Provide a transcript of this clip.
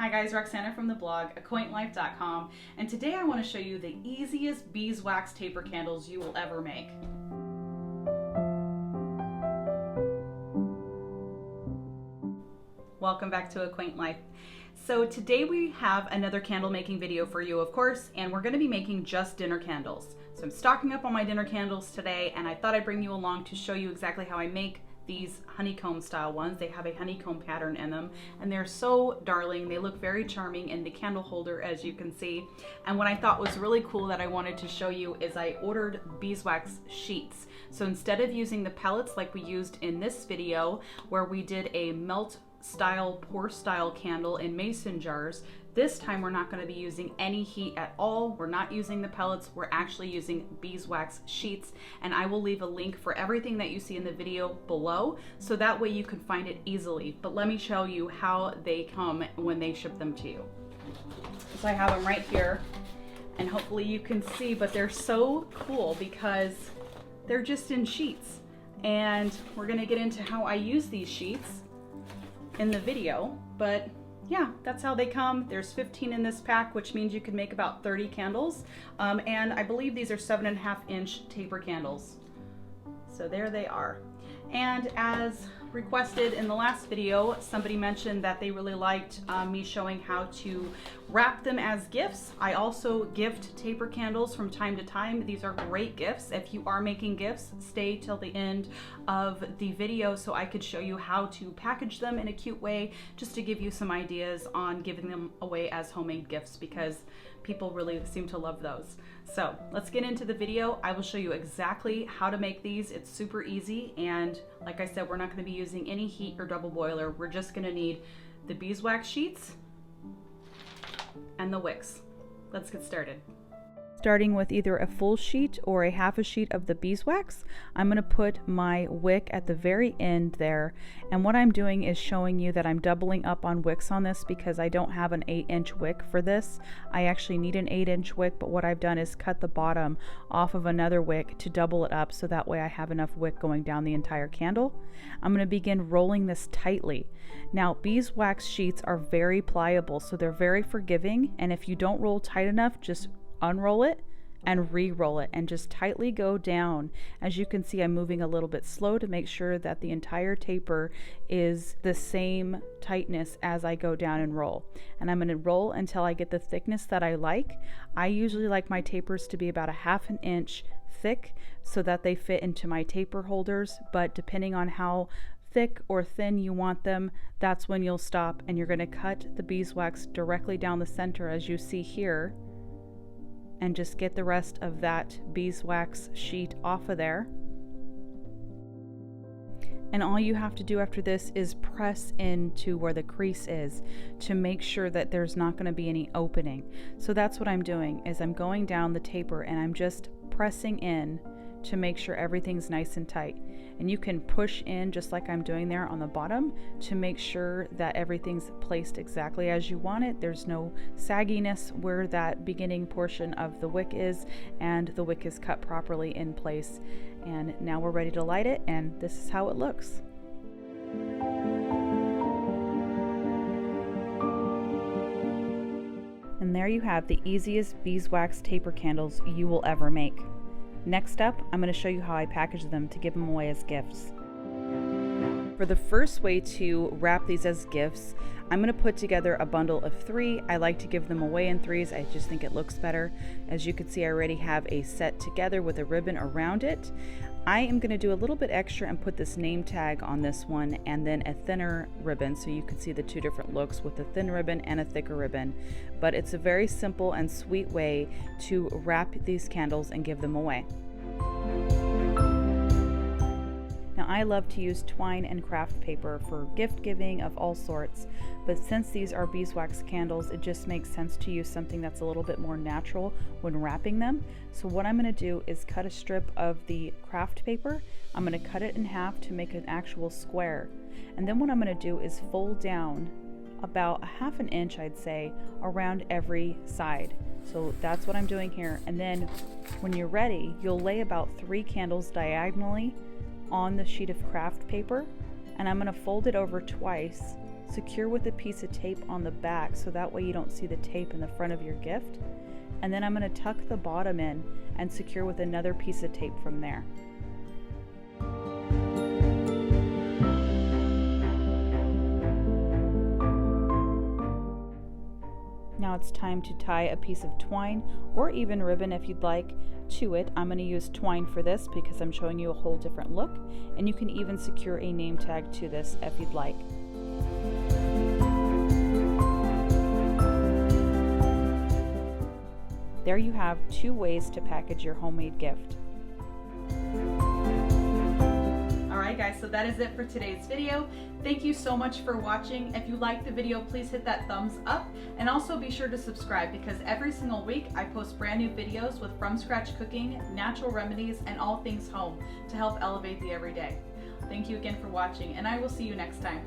Hi guys, Roxana from the blog acquaintlife.com, and today I want to show you the easiest beeswax taper candles you will ever make. Welcome back to Acquaint Life. So today we have another candle making video for you, of course, and we're going to be making just dinner candles. So I'm stocking up on my dinner candles today, and I thought I'd bring you along to show you exactly how I make these honeycomb style ones. They have a honeycomb pattern in them, and they're so darling. They look very charming in the candle holder, as you can see. And what I thought was really cool that I wanted to show you is I ordered beeswax sheets. So instead of using the pellets like we used in this video, where we did a melt style, pour style candle in mason jars, this time we're not going to be using any heat at all. We're not using the pellets. We're actually using beeswax sheets, and I will leave a link for everything that you see in the video below, so that way you can find it easily. But let me show you how they come when they ship them to you. So I have them right here, and hopefully you can see, but they're so cool because they're just in sheets. And we're going to get into how I use these sheets in the video, but yeah, that's how they come. There's 15 in this pack, which means you can make about 30 candles. And I believe these are 7.5-inch taper candles. So there they are. And as requested in the last video, somebody mentioned that they really liked me showing how to wrap them as gifts. I also gift taper candles from time to time. These are great gifts. If you are making gifts, stay till the end of the video so I could show you how to package them in a cute way, just to give you some ideas on giving them away as homemade gifts, because people really seem to love those. So let's get into the video. I will show you exactly how to make these. It's super easy, and like I said, we're not going to be using any heat or double boiler. We're just going to need the beeswax sheets and the wicks. Let's get started. Starting with either a full sheet or a half a sheet of the beeswax, I'm going to put my wick at the very end there. And what I'm doing is showing you that I'm doubling up on wicks on this because I don't have an 8-inch wick for this. I actually need an 8-inch wick, but what I've done is cut the bottom off of another wick to double it up, so that way I have enough wick going down the entire candle. I'm going to begin rolling this tightly. Now, beeswax sheets are very pliable, so they're very forgiving, and if you don't roll tight enough, just unroll it and re-roll it and just tightly go down. As you can see, I'm moving a little bit slow to make sure that the entire taper is the same tightness as I go down and roll. And I'm going to roll until I get the thickness that I like. I usually like my tapers to be about 1/2 inch thick so that they fit into my taper holders, but depending on how thick or thin you want them, that's when you'll stop, and you're going to cut the beeswax directly down the center, as you see here, and just get the rest of that beeswax sheet off of there. And all you have to do after this is press into where the crease is to make sure that there's not going to be any opening. So that's what I'm doing, is I'm going down the taper and I'm just pressing in to make sure everything's nice and tight. And you can push in just like I'm doing there on the bottom to make sure that everything's placed exactly as you want it. There's no sagginess where that beginning portion of the wick is, and the wick is cut properly in place. And now we're ready to light it, and this is how it looks. And there you have the easiest beeswax taper candles you will ever make. Next up, I'm going to show you how I package them to give them away as gifts. For the first way to wrap these as gifts, I'm going to put together a bundle of 3. I like to give them away in 3s. I just think it looks better. As you can see, I already have a set together with a ribbon around it. I am going to do a little bit extra and put this name tag on this one, and then a thinner ribbon, so you can see the 2 different looks with a thin ribbon and a thicker ribbon. But it's a very simple and sweet way to wrap these candles and give them away. Now, I love to use twine and craft paper for gift giving of all sorts, but since these are beeswax candles, it just makes sense to use something that's a little bit more natural when wrapping them. So what I'm going to do is cut a strip of the craft paper. I'm going to cut it in half to make an actual square. And then what I'm going to do is fold down about 1/2 inch, I'd say, around every side. So that's what I'm doing here. And then when you're ready, you'll lay about 3 candles diagonally on the sheet of craft paper, and I'm going to fold it over twice secure with a piece of tape on the back so that way you don't see the tape in the front of your gift. And then I'm going to tuck the bottom in and secure with another piece of tape from there. Now it's time to tie a piece of twine or even ribbon if you'd like to it. I'm going to use twine for this because I'm showing you a whole different look, and you can even secure a name tag to this if you'd like. There you have 2 ways to package your homemade gift. Alright guys, so that is it for today's video. Thank you so much for watching. If you liked the video, please hit that thumbs up, and also be sure to subscribe because every single week I post brand new videos with from scratch cooking, natural remedies, and all things home to help elevate the everyday. Thank you again for watching, and I will see you next time.